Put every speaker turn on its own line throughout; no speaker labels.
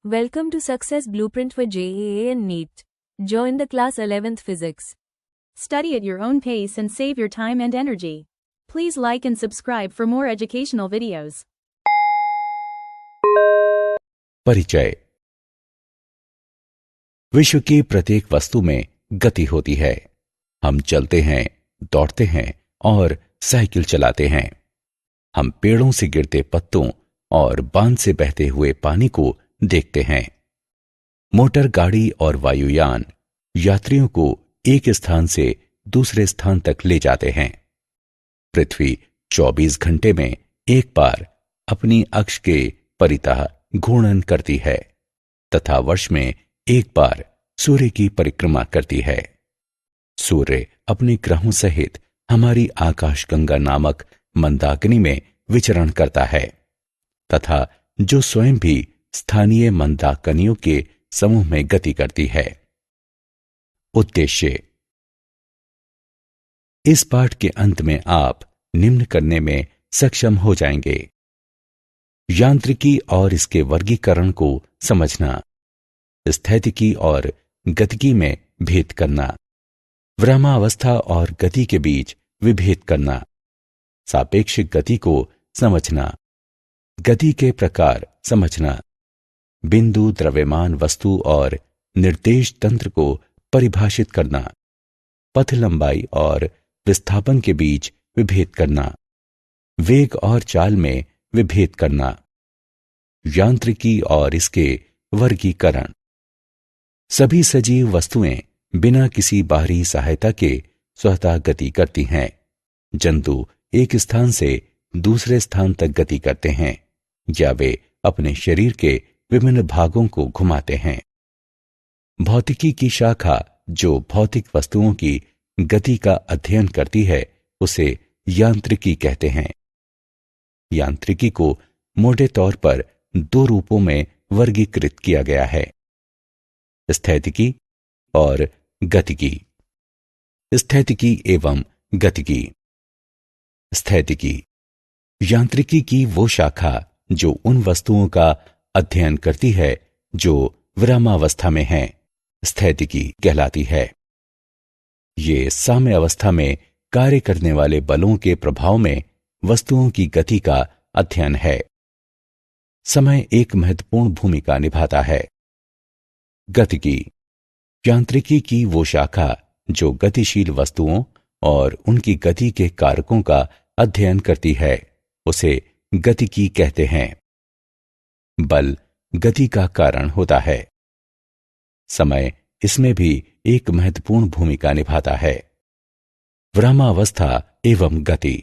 Welcome to Success Blueprint for JEE and NEET. Join the class 11th Physics.
Study at your own pace and save your time and energy. Please like and subscribe for more educational videos.
परिचय। विश्व की प्रत्येक वस्तु में गति होती है। हम चलते हैं, दौड़ते हैं और साइकिल चलाते हैं। हम पेड़ों से गिरते पत्तों और बांध से बहते हुए पानी को देखते हैं। मोटर गाड़ी और वायुयान यात्रियों को एक स्थान से दूसरे स्थान तक ले जाते हैं। पृथ्वी 24 घंटे में एक बार अपनी अक्ष के परितः घूर्णन करती है तथा वर्ष में एक बार सूर्य की परिक्रमा करती है। सूर्य अपने ग्रहों सहित हमारी आकाशगंगा नामक मंदाकिनी में विचरण करता है तथा जो स्वयं भी स्थानीय मंदाकिनियों के समूह में गति करती है। उद्देश्य। इस पाठ के अंत में आप निम्न करने में सक्षम हो जाएंगे: यांत्रिकी और इसके वर्गीकरण को समझना, स्थैतिकी और गतिकी में भेद करना, विरामावस्था और गति के बीच विभेद करना, सापेक्ष गति को समझना, गति के प्रकार समझना, बिंदु, द्रव्यमान वस्तु और निर्देश तंत्र को परिभाषित करना, पथ लंबाई और विस्थापन के बीच विभेद करना, वेग और चाल में विभेद करना, यांत्रिकी और इसके वर्गीकरण। सभी सजीव वस्तुएं बिना किसी बाहरी सहायता के स्वतः गति करती हैं। जंतु एक स्थान से दूसरे स्थान तक गति करते हैं या वे अपने शरीर के विभिन्न भागों को घुमाते हैं। भौतिकी की शाखा जो भौतिक वस्तुओं की गति का अध्ययन करती है उसे यांत्रिकी कहते हैं। यांत्रिकी को मोटे तौर पर दो रूपों में वर्गीकृत किया गया है: स्थैतिकी और गतिकी। स्थैतिकी एवं गतिकी। स्थैतिकी यांत्रिकी की वो शाखा जो उन वस्तुओं का अध्ययन करती है जो विरामावस्था में हैं, स्थैतिकी कहलाती है। ये साम्य अवस्था में कार्य करने वाले बलों के प्रभाव में वस्तुओं की गति का अध्ययन है। समय एक महत्वपूर्ण भूमिका निभाता है। गतिकी यांत्रिकी की वो शाखा जो गतिशील वस्तुओं और उनकी गति के कारकों का अध्ययन करती है उसे गतिकी कहते हैं। बल गति का कारण होता है। समय इसमें भी एक महत्वपूर्ण भूमिका निभाता है। विरामावस्था एवं गति।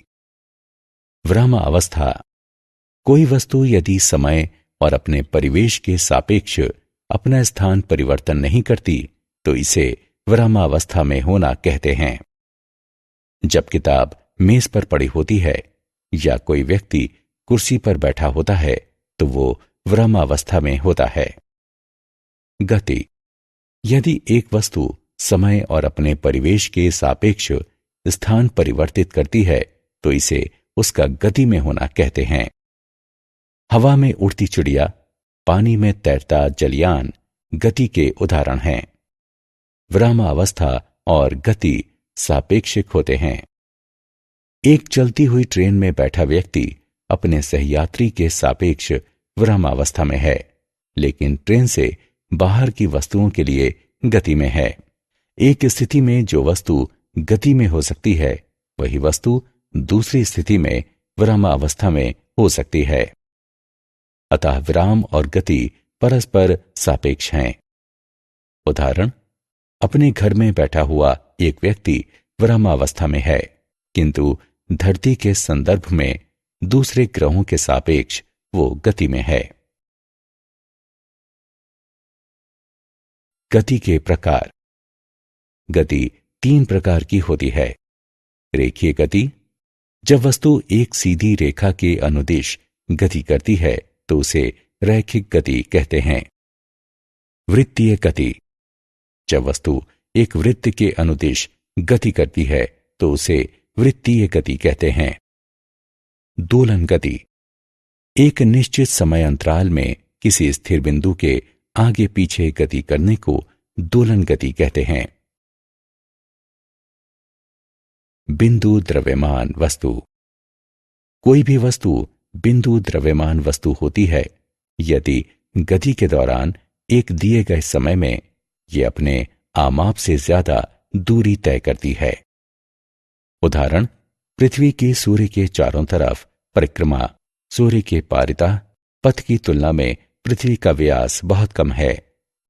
विरामावस्था। कोई वस्तु यदि समय और अपने परिवेश के सापेक्ष अपना स्थान परिवर्तन नहीं करती तो इसे विरामावस्था में होना कहते हैं। जब किताब मेज पर पड़ी होती है या कोई व्यक्ति कुर्सी पर बैठा होता है तो वो विरामावस्था में होता है। गति। यदि एक वस्तु समय और अपने परिवेश के सापेक्ष स्थान परिवर्तित करती है तो इसे उसका गति में होना कहते हैं। हवा में उड़ती चिड़िया, पानी में तैरता जलयान गति के उदाहरण हैं। विरामावस्था और गति सापेक्षिक होते हैं। एक चलती हुई ट्रेन में बैठा व्यक्ति अपने सहयात्री के सापेक्ष विरामावस्था में है, लेकिन ट्रेन से बाहर की वस्तुओं के लिए गति में है। एक स्थिति में जो वस्तु गति में हो सकती है वही वस्तु दूसरी स्थिति में विरामावस्था में हो सकती है। अतः विराम और गति परस्पर सापेक्ष हैं। उदाहरण: अपने घर में बैठा हुआ एक व्यक्ति विरामावस्था में है, किंतु धरती के संदर्भ में दूसरे ग्रहों के सापेक्ष वो गति में है। गति के प्रकार। गति 3 प्रकार की होती है। रेखीय गति। जब वस्तु एक सीधी रेखा के अनुदिश गति करती है तो उसे रैखिक गति कहते हैं। वृत्तीय गति। जब वस्तु एक वृत्त के अनुदिश गति करती है तो उसे वृत्तीय गति कहते हैं। दोलन गति। एक निश्चित समय अंतराल में किसी स्थिर बिंदु के आगे पीछे गति करने को दोलन गति कहते हैं। बिंदु द्रव्यमान वस्तु। कोई भी वस्तु बिंदु द्रव्यमान वस्तु होती है यदि गति के दौरान एक दिए गए समय में यह अपने आमाप से ज्यादा दूरी तय करती है। उदाहरण, पृथ्वी की सूर्य के चारों तरफ परिक्रमा सूर्य के पारिता पथ की तुलना में पृथ्वी का व्यास बहुत कम है,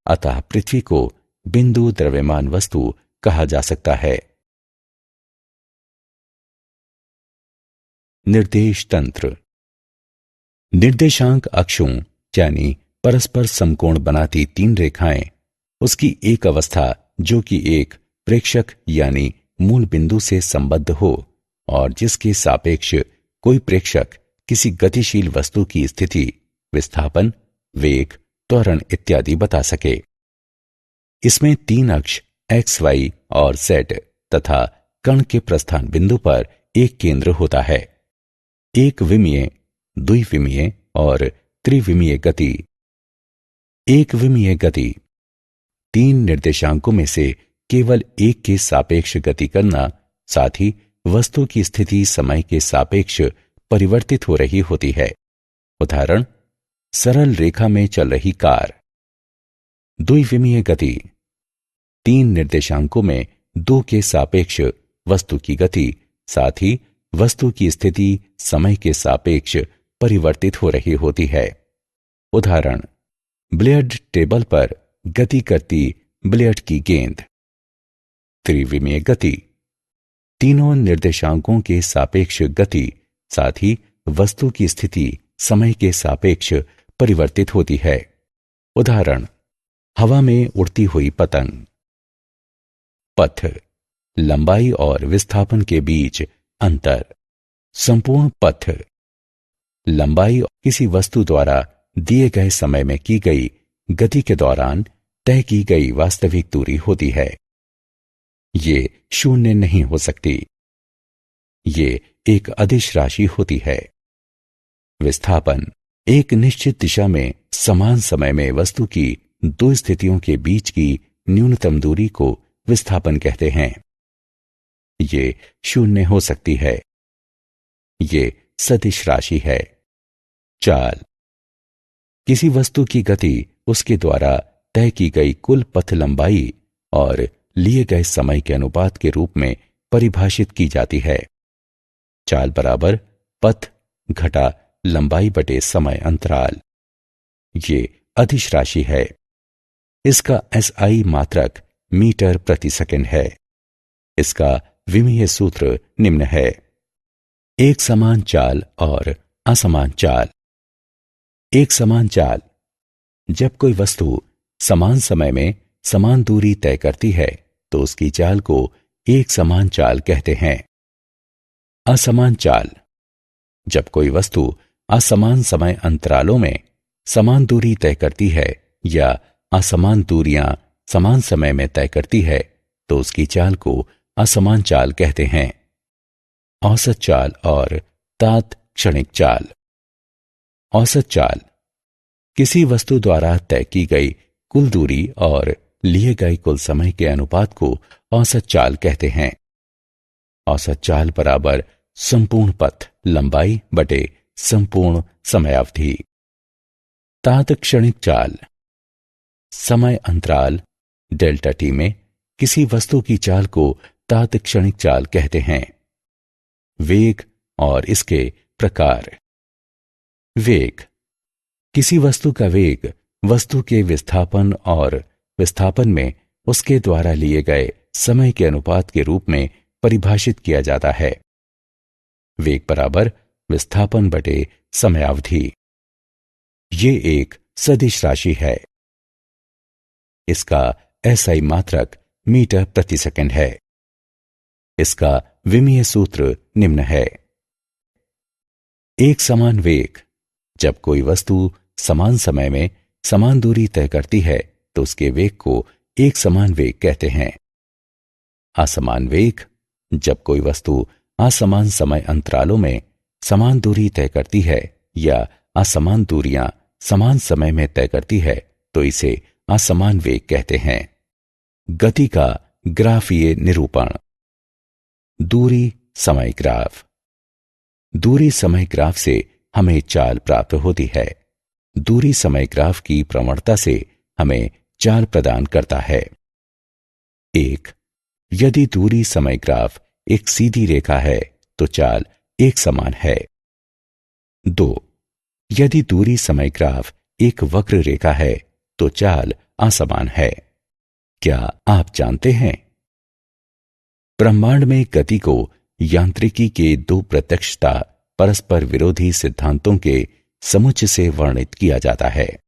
अतः पृथ्वी को बिंदु द्रव्यमान वस्तु कहा जा सकता है। निर्देश तंत्र। निर्देशांक अक्षों यानी परस्पर समकोण बनाती तीन रेखाएं उसकी एक अवस्था जो कि एक प्रेक्षक यानी मूल बिंदु से संबद्ध हो और जिसके सापेक्ष कोई प्रेक्षक किसी गतिशील वस्तु की स्थिति, विस्थापन, वेग, त्वरण इत्यादि बता सके। इसमें तीन अक्ष एक्स, वाई और जेड तथा कण के प्रस्थान बिंदु पर एक केंद्र होता है। एक विमीय, द्विविमीय और त्रिविमीय गति। एक विमीय गति तीन निर्देशांकों में से केवल एक के सापेक्ष गति करना, साथ ही वस्तु की स्थिति समय के सापेक्ष परिवर्तित हो रही होती है। उदाहरण, सरल रेखा में चल रही कार। द्विविमीय गति तीन निर्देशांकों में दो के सापेक्ष वस्तु की गति, साथ ही वस्तु की स्थिति समय के सापेक्ष परिवर्तित हो रही होती है। उदाहरण, बिलियर्ड टेबल पर गति करती बिलियर्ड की गेंद। त्रिविमीय गति तीनों निर्देशांकों के सापेक्ष गति, साथ ही वस्तु की स्थिति समय के सापेक्ष परिवर्तित होती है। उदाहरण, हवा में उड़ती हुई पतंग। पथ लंबाई और विस्थापन के बीच अंतर। संपूर्ण पथ लंबाई किसी वस्तु द्वारा दिए गए समय में की गई गति के दौरान तय की गई वास्तविक दूरी होती है। ये शून्य नहीं हो सकती। ये एक अदिश राशि होती है। विस्थापन एक निश्चित दिशा में समान समय में वस्तु की दो स्थितियों के बीच की न्यूनतम दूरी को विस्थापन कहते हैं। ये शून्य हो सकती है। ये सदिश राशि है। चाल किसी वस्तु की गति उसके द्वारा तय की गई कुल पथ लंबाई और लिए गए समय के अनुपात के रूप में परिभाषित की जाती है। चाल बराबर पथ घटा लंबाई बटे समय अंतराल। ये अदिश राशि है। इसका एसआई मात्रक मीटर प्रति सेकंड है। इसका विमीय सूत्र निम्न है। एक समान चाल और असमान चाल। एक समान चाल जब कोई वस्तु समान समय में समान दूरी तय करती है तो उसकी चाल को एक समान चाल कहते हैं। असमान चाल जब कोई वस्तु असमान समय अंतरालों में समान दूरी तय करती है या असमान दूरियां समान समय में तय करती है तो उसकी चाल को असमान चाल कहते हैं। औसत चाल और तात्क्षणिक चाल। औसत चाल किसी वस्तु द्वारा तय की गई कुल दूरी और लिए गए कुल समय के अनुपात को औसत चाल कहते हैं। औसत चाल बराबर संपूर्ण पथ लंबाई बटे संपूर्ण समयावधि। तात्क्षणिक चाल समय अंतराल डेल्टा टी में किसी वस्तु की चाल को तात्क्षणिक चाल कहते हैं। वेग और इसके प्रकार। वेग किसी वस्तु का वेग वस्तु के विस्थापन और विस्थापन में उसके द्वारा लिए गए समय के अनुपात के रूप में परिभाषित किया जाता है। वेग बराबर विस्थापन बटे समयावधि। ये एक सदिश राशि है। इसका एसआई मात्रक मीटर प्रति सेकंड है। इसका विमीय सूत्र निम्न है। एक समान वेग जब कोई वस्तु समान समय में समान दूरी तय करती है तो उसके वेग को एक समान वेग कहते हैं। असमान वेग जब कोई वस्तु असमान समय अंतरालों में समान दूरी तय करती है या असमान दूरियां समान समय में तय करती है तो इसे असमान वेग कहते हैं। गति का ग्राफीय निरूपण। दूरी समय ग्राफ। दूरी समय ग्राफ से हमें चाल प्राप्त होती है। दूरी समय ग्राफ की प्रवणता से हमें चाल प्रदान करता है। 1. यदि दूरी समय ग्राफ एक सीधी रेखा है तो चाल एक समान है। 2. यदि दूरी समय ग्राफ एक वक्र रेखा है तो चाल असमान है। क्या आप जानते हैं? ब्रह्मांड में गति को यांत्रिकी के दो प्रत्यक्षता परस्पर विरोधी सिद्धांतों के समुच्चय से वर्णित किया जाता है।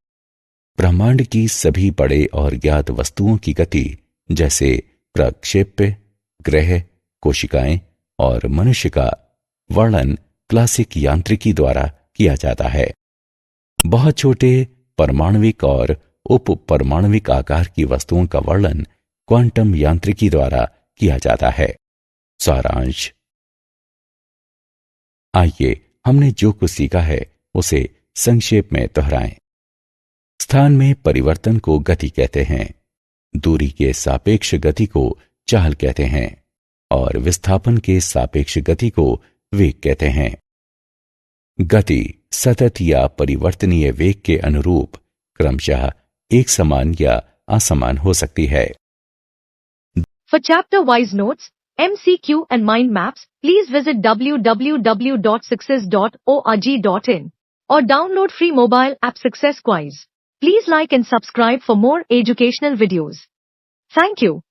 ब्रह्मांड की सभी बड़े और ज्ञात वस्तुओं की गति, जैसे प्रक्षेप्य, ग्रह, कोशिकाएं और मनुष्य का वर्णन क्लासिक यांत्रिकी द्वारा किया जाता है। बहुत छोटे परमाणविक और उप परमाणविक आकार की वस्तुओं का वर्णन क्वांटम यांत्रिकी द्वारा किया जाता है। सारांश। आइए हमने जो कुछ सीखा है उसे संक्षेप में दोहराएं। स्थान में परिवर्तन को गति कहते हैं, दूरी के सापेक्ष गति को चाल कहते हैं और विस्थापन के सापेक्ष गति को वेग कहते हैं। गति सतत या परिवर्तनीय वेग के अनुरूप क्रमशः एक समान या असमान हो सकती है।
For chapter-wise notes, MCQ and mind maps, please visit www.success.org.in or download free mobile app Success Quiz. Please like and subscribe for more educational videos. Thank you.